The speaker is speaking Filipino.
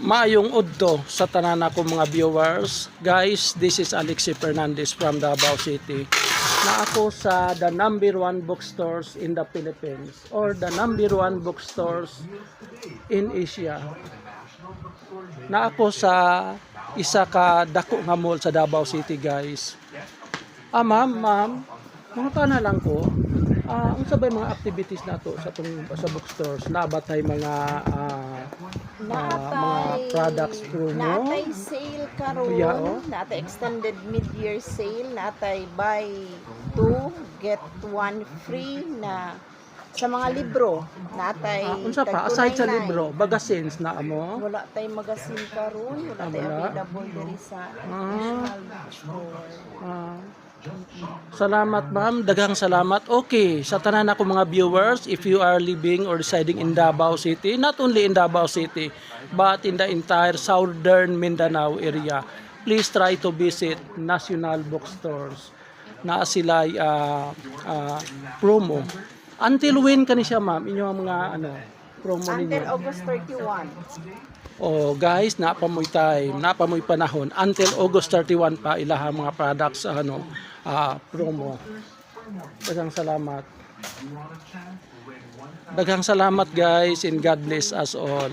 Maayong udto sa tanan ako mga viewers. Guys, this is Alexi Fernandez from Davao City. Na ako sa the number 1 bookstores in the Philippines or the number 1 bookstores in Asia. Na ako sa isa ka dako nga mall sa Davao City, guys. Ma'am, mga pana lang ko. Ang sabay mga activities nato sa bookstores na batay mga mga products promo. Natay sale karon, Yeah, oh. natay extended mid-year sale, natay buy 2 get 1 free na sa mga libro. Natay Unsa pa aside sa libro, bagasins na amo. wala tay magazine karon, wala tay Wala. available diri sa National Bookstore. Salamat ma'am, daghang salamat. Okay, sa tanan ako mga viewers, if you are living or residing in Davao City, not only in Davao City, but in the entire southern Mindanao area, please try to visit National Bookstores. Na sila promo. Until when kani siya ma'am, inyong mga promo Until ninyo? August 31. Oh, guys, napamoy time, napamoy panahon until August 31 pa ilahang mga products promo. Daghang salamat. Daghang salamat guys, and God bless us all.